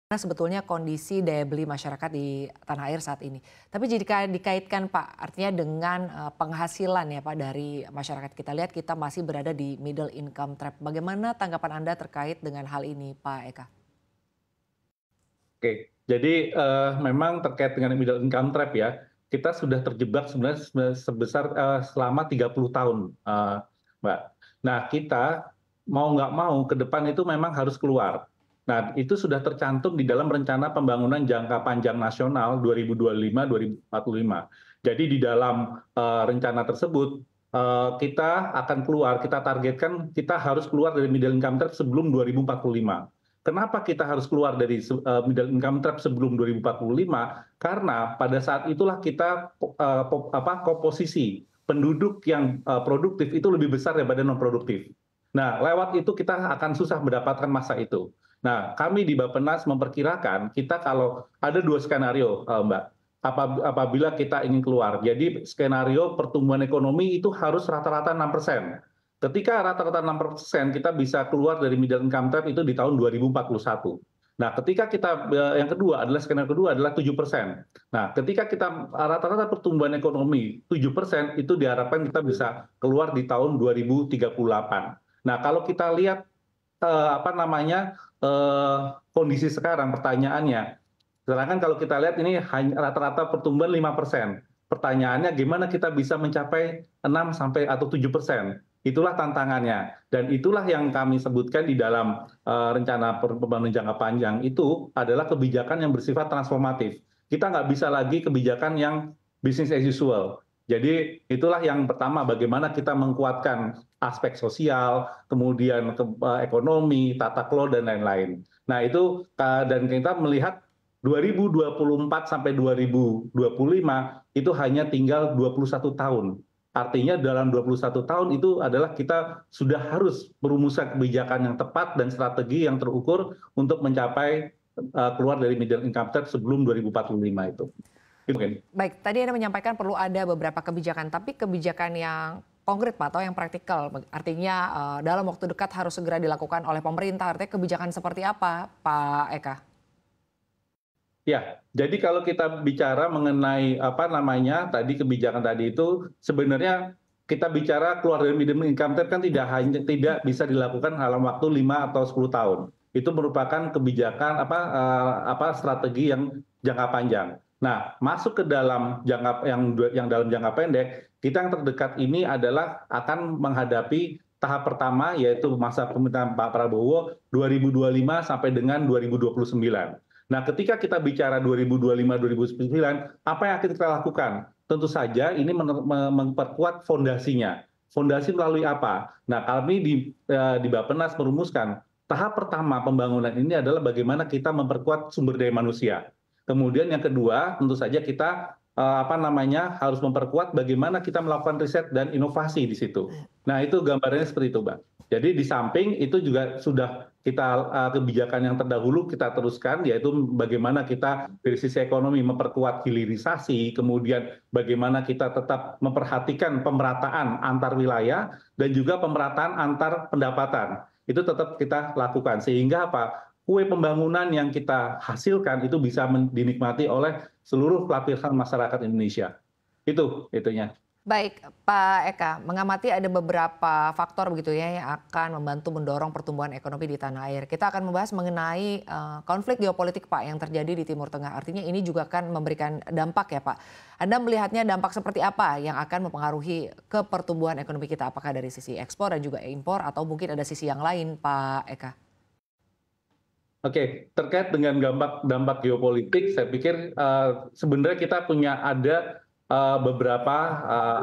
Karena sebetulnya kondisi daya beli masyarakat di tanah air saat ini. Tapi jika dikaitkan Pak, artinya dengan penghasilan ya Pak dari masyarakat kita lihat kita masih berada di middle income trap. Bagaimana tanggapan Anda terkait dengan hal ini Pak Eka? Oke, jadi memang terkait dengan middle income trap ya, kita sudah terjebak sebenarnya sebesar selama 30 tahun, Mbak. Nah, kita mau nggak mau ke depan itu memang harus keluar. Nah, itu sudah tercantum di dalam rencana pembangunan jangka panjang nasional 2025-2045. Jadi di dalam rencana tersebut kita akan keluar, kita targetkan kita harus keluar dari middle income trap sebelum 2045. Kenapa kita harus keluar dari middle income trap sebelum 2045? Karena pada saat itulah kita komposisi penduduk yang produktif itu lebih besar daripada non produktif. Nah, lewat itu kita akan susah mendapatkan masa itu. Nah, kami di Bappenas memperkirakan kita kalau ada dua skenario, Mbak. Apabila kita ingin keluar, jadi skenario pertumbuhan ekonomi itu harus rata-rata 6%. Ketika rata-rata 6%, kita bisa keluar dari middle income trap itu di tahun 2041. Nah, ketika kita yang kedua adalah skenario kedua adalah 7%. Nah, ketika kita rata-rata pertumbuhan ekonomi 7%, itu diharapkan kita bisa keluar di tahun 2038. Nah, kalau kita lihat kondisi sekarang, pertanyaannya, sedangkan kalau kita lihat ini hanya rata-rata pertumbuhan 5%. Pertanyaannya gimana kita bisa mencapai 6 sampai atau 7%? Itulah tantangannya. Dan itulah yang kami sebutkan di dalam rencana pembangunan jangka panjang itu adalah kebijakan yang bersifat transformatif. Kita nggak bisa lagi kebijakan yang business as usual. Jadi itulah yang pertama, bagaimana kita menguatkan aspek sosial, kemudian ekonomi, tata kelola, dan lain-lain. Nah itu, dan kita melihat 2024 sampai 2025 itu hanya tinggal 21 tahun. Artinya dalam 21 tahun itu adalah kita sudah harus merumuskan kebijakan yang tepat dan strategi yang terukur untuk mencapai keluar dari middle income trap sebelum 2045 itu. Itu mungkin. Baik, tadi Anda menyampaikan perlu ada beberapa kebijakan, tapi kebijakan yang konkret Pak atau yang praktikal, artinya dalam waktu dekat harus segera dilakukan oleh pemerintah, artinya kebijakan seperti apa Pak Eka? Ya, jadi kalau kita bicara mengenai tadi kebijakan tadi itu sebenarnya kita bicara keluar dari middle income trap kan tidak bisa dilakukan dalam waktu 5 atau 10 tahun. Itu merupakan kebijakan strategi yang jangka panjang. Nah, masuk ke dalam yang dalam jangka pendek, kita yang terdekat ini adalah akan menghadapi tahap pertama yaitu masa pemerintahan Pak Prabowo 2025 sampai dengan 2029. Nah, ketika kita bicara 2025-2029, apa yang akan kita lakukan? Tentu saja ini memperkuat fondasinya. Fondasi melalui apa? Nah, kami di Bappenas merumuskan tahap pertama pembangunan ini adalah bagaimana kita memperkuat sumber daya manusia. Kemudian yang kedua, tentu saja kita harus memperkuat bagaimana kita melakukan riset dan inovasi di situ. Nah, itu gambarannya seperti itu, Mbak. Jadi di samping itu juga sudah kebijakan yang terdahulu kita teruskan, yaitu bagaimana kita dari sisi ekonomi memperkuat hilirisasi, kemudian bagaimana kita tetap memperhatikan pemerataan antar wilayah dan juga pemerataan antar pendapatan. Itu tetap kita lakukan sehingga kue pembangunan yang kita hasilkan itu bisa dinikmati oleh seluruh lapisan masyarakat Indonesia. Itunya. Baik, Pak Eka, mengamati ada beberapa faktor begitu ya yang akan membantu mendorong pertumbuhan ekonomi di tanah air. Kita akan membahas mengenai konflik geopolitik Pak yang terjadi di Timur Tengah. Artinya ini juga akan memberikan dampak ya Pak. Anda melihatnya dampak seperti apa yang akan mempengaruhi ke pertumbuhan ekonomi kita? Apakah dari sisi ekspor dan juga impor atau mungkin ada sisi yang lain Pak Eka? Oke, terkait dengan dampak geopolitik, saya pikir sebenarnya kita ada beberapa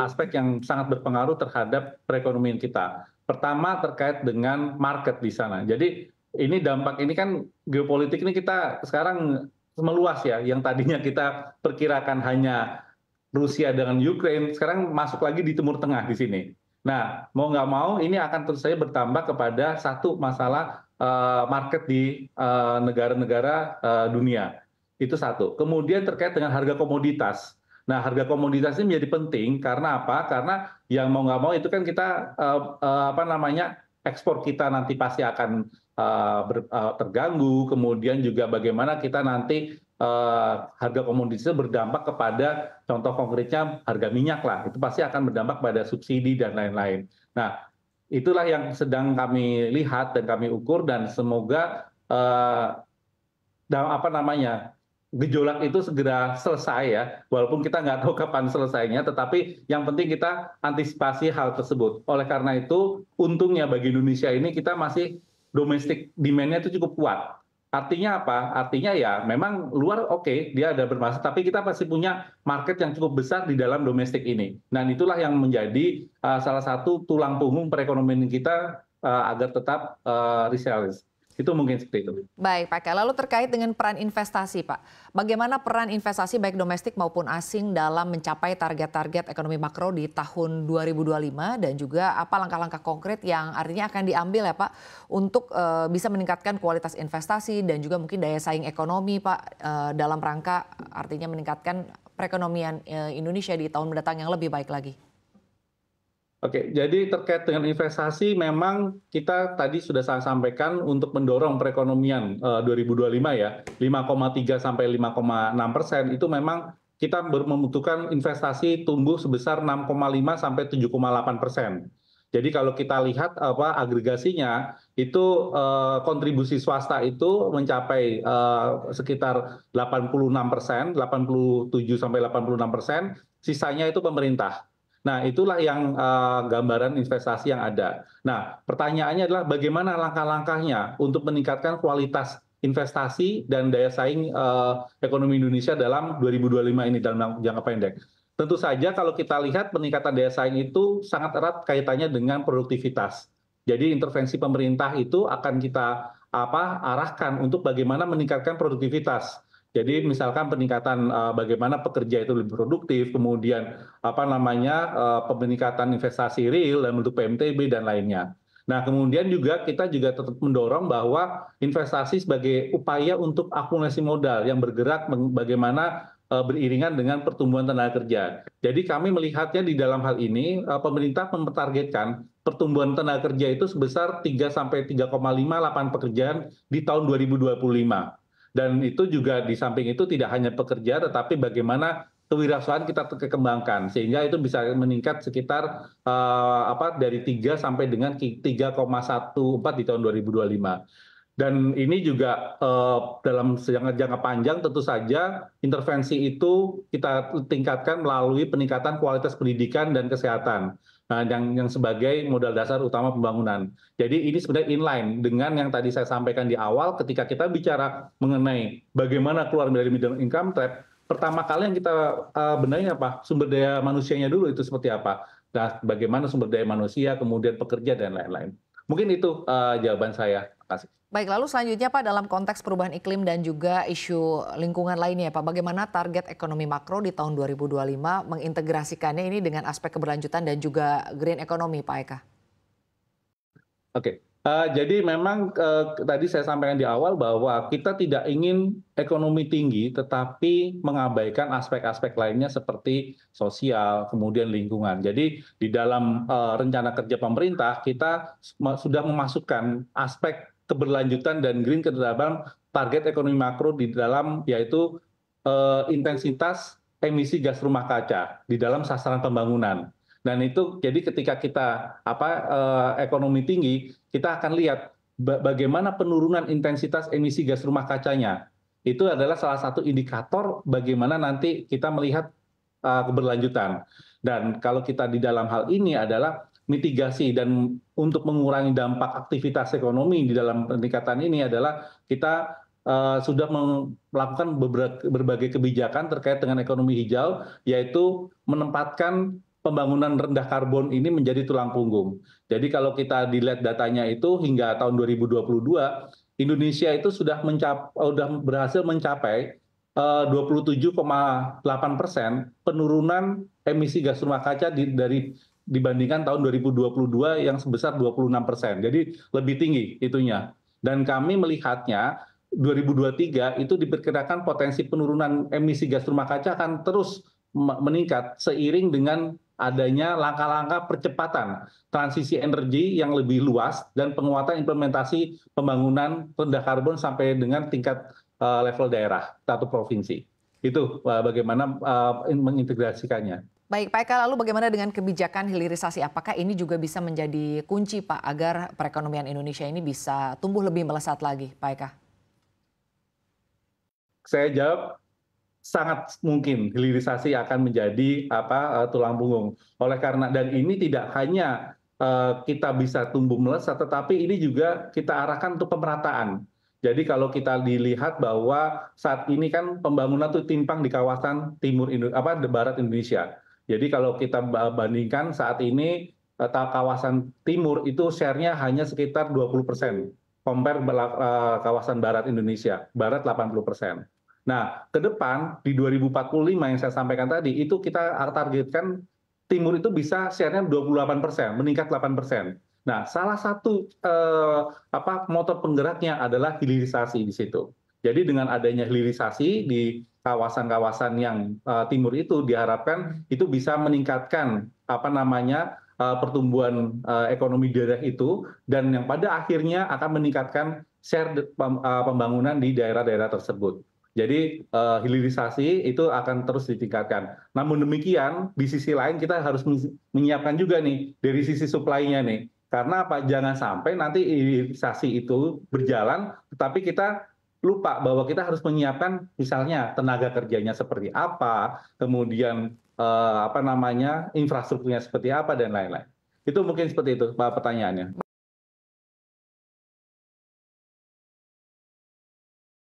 aspek yang sangat berpengaruh terhadap perekonomian kita. Pertama terkait dengan market di sana. Jadi dampak ini kan geopolitik ini kita sekarang meluas ya. Yang tadinya kita perkirakan hanya Rusia dengan Ukraine, sekarang masuk lagi di Timur Tengah di sini. Nah, mau nggak mau ini akan terus saja bertambah kepada satu masalah market di negara-negara dunia. Itu satu. Kemudian terkait dengan harga komoditas. Nah, harga komoditas ini menjadi penting karena apa? Karena yang mau nggak mau itu kan kita ekspor kita nanti pasti akan terganggu, kemudian juga bagaimana kita nanti harga komoditas itu berdampak kepada contoh konkretnya harga minyak lah, itu pasti akan berdampak pada subsidi dan lain-lain. Nah, itulah yang sedang kami lihat dan kami ukur dan semoga apa namanya gejolak itu segera selesai ya, walaupun kita nggak tahu kapan selesainya, tetapi yang penting kita antisipasi hal tersebut. Oleh karena itu, untungnya bagi Indonesia ini kita masih domestic demand-nya itu cukup kuat. Artinya apa? Artinya ya memang luar oke, dia ada bermasalah, tapi kita pasti punya market yang cukup besar di dalam domestik ini. Dan itulah yang menjadi salah satu tulang punggung perekonomian kita agar tetap resilient. Itu mungkin seperti itu. Baik Pak Eka, lalu terkait dengan peran investasi Pak. Bagaimana peran investasi baik domestik maupun asing dalam mencapai target-target ekonomi makro di tahun 2025 dan juga apa langkah-langkah konkret yang artinya akan diambil ya Pak untuk bisa meningkatkan kualitas investasi dan juga mungkin daya saing ekonomi Pak dalam rangka artinya meningkatkan perekonomian Indonesia di tahun mendatang yang lebih baik lagi. Oke, jadi terkait dengan investasi memang kita tadi sudah saya sampaikan untuk mendorong perekonomian 2025 ya, 5,3 sampai 5,6% itu memang kita membutuhkan investasi tumbuh sebesar 6,5 sampai 7,8%. Jadi kalau kita lihat apa agregasinya itu kontribusi swasta itu mencapai sekitar 86%, 87 sampai 86%, sisanya itu pemerintah. Nah, itulah yang gambaran investasi yang ada. Nah, pertanyaannya adalah bagaimana langkah-langkahnya untuk meningkatkan kualitas investasi dan daya saing ekonomi Indonesia dalam 2025 ini dalam jangka pendek. Tentu saja kalau kita lihat peningkatan daya saing itu sangat erat kaitannya dengan produktivitas. Jadi intervensi pemerintah itu akan kita arahkan untuk bagaimana meningkatkan produktivitas. Jadi misalkan peningkatan bagaimana pekerja itu lebih produktif, kemudian peningkatan investasi real dalam bentuk PMTB dan lainnya. Nah, kemudian juga kita juga tetap mendorong bahwa investasi sebagai upaya untuk akumulasi modal yang bergerak bagaimana beriringan dengan pertumbuhan tenaga kerja. Jadi kami melihatnya di dalam hal ini pemerintah mentargetkan pertumbuhan tenaga kerja itu sebesar 3 sampai 3,5 lapangan pekerjaan di tahun 2025. Dan itu juga di samping itu tidak hanya pekerja, tetapi bagaimana kewirausahaan kita kembangkan sehingga itu bisa meningkat sekitar dari 3 sampai dengan 3,14 di tahun 2025. Dan ini juga dalam jangka panjang tentu saja intervensi itu kita tingkatkan melalui peningkatan kualitas pendidikan dan kesehatan. Nah, yang sebagai modal dasar utama pembangunan. Jadi ini sebenarnya inline dengan yang tadi saya sampaikan di awal ketika kita bicara mengenai bagaimana keluar dari middle income trap, pertama kali yang kita benahi apa? Sumber daya manusianya dulu itu seperti apa? Nah, bagaimana sumber daya manusia, kemudian pekerja dan lain-lain. Mungkin itu jawaban saya. Terima kasih. Baik, lalu selanjutnya Pak dalam konteks perubahan iklim dan juga isu lingkungan lainnya Pak, bagaimana target ekonomi makro di tahun 2025 mengintegrasikannya ini dengan aspek keberlanjutan dan juga green economy Pak Eka? Oke, jadi memang tadi saya sampaikan di awal bahwa kita tidak ingin ekonomi tinggi tetapi mengabaikan aspek-aspek lainnya seperti sosial, kemudian lingkungan. Jadi di dalam rencana kerja pemerintah kita sudah memasukkan aspek keberlanjutan dan green ke dalam target ekonomi makro di dalam yaitu intensitas emisi gas rumah kaca di dalam sasaran pembangunan. Dan itu jadi ketika kita ekonomi tinggi, kita akan lihat bagaimana penurunan intensitas emisi gas rumah kacanya. Itu adalah salah satu indikator bagaimana nanti kita melihat keberlanjutan. Dan kalau kita di dalam hal ini adalah mitigasi dan untuk mengurangi dampak aktivitas ekonomi di dalam peningkatan ini adalah kita sudah melakukan berbagai kebijakan terkait dengan ekonomi hijau, yaitu menempatkan pembangunan rendah karbon ini menjadi tulang punggung. Jadi kalau kita dilihat datanya itu hingga tahun 2022, Indonesia itu sudah berhasil mencapai 27,8% penurunan emisi gas rumah kaca dibandingkan tahun 2022 yang sebesar 26%. Jadi lebih tinggi itunya. Dan kami melihatnya 2023 itu diperkirakan potensi penurunan emisi gas rumah kaca akan terus meningkat seiring dengan adanya langkah-langkah percepatan transisi energi yang lebih luas dan penguatan implementasi pembangunan rendah karbon sampai dengan tingkat level daerah atau provinsi. Itu bagaimana mengintegrasikannya. Baik, Pak Eka, lalu bagaimana dengan kebijakan hilirisasi? Apakah ini juga bisa menjadi kunci, Pak, agar perekonomian Indonesia ini bisa tumbuh lebih melesat lagi, Pak Eka? Saya jawab sangat mungkin hilirisasi akan menjadi tulang punggung. Oleh karena dan ini tidak hanya kita bisa tumbuh melesat, tetapi ini juga kita arahkan untuk pemerataan. Jadi kalau kita dilihat bahwa saat ini kan pembangunan itu timpang di kawasan barat Indonesia. Jadi kalau kita bandingkan saat ini kawasan timur itu share-nya hanya sekitar 20%, compare kawasan barat Indonesia, barat 80%. Nah, ke depan di 2045 yang saya sampaikan tadi, itu kita targetkan timur itu bisa share-nya 28%, meningkat 8%. Nah, salah satu motor penggeraknya adalah hilirisasi di situ. Jadi dengan adanya hilirisasi di kawasan-kawasan yang timur itu diharapkan itu bisa meningkatkan pertumbuhan ekonomi daerah itu dan yang pada akhirnya akan meningkatkan share pembangunan di daerah-daerah tersebut. Jadi hilirisasi itu akan terus ditingkatkan. Namun demikian di sisi lain kita harus menyiapkan juga nih dari sisi supply-nya nih. Karena apa? Jangan sampai nanti hilirisasi itu berjalan, tetapi kita lupa bahwa kita harus menyiapkan misalnya tenaga kerjanya seperti apa, kemudian infrastrukturnya seperti apa dan lain-lain. Itu mungkin seperti itu Pak pertanyaannya.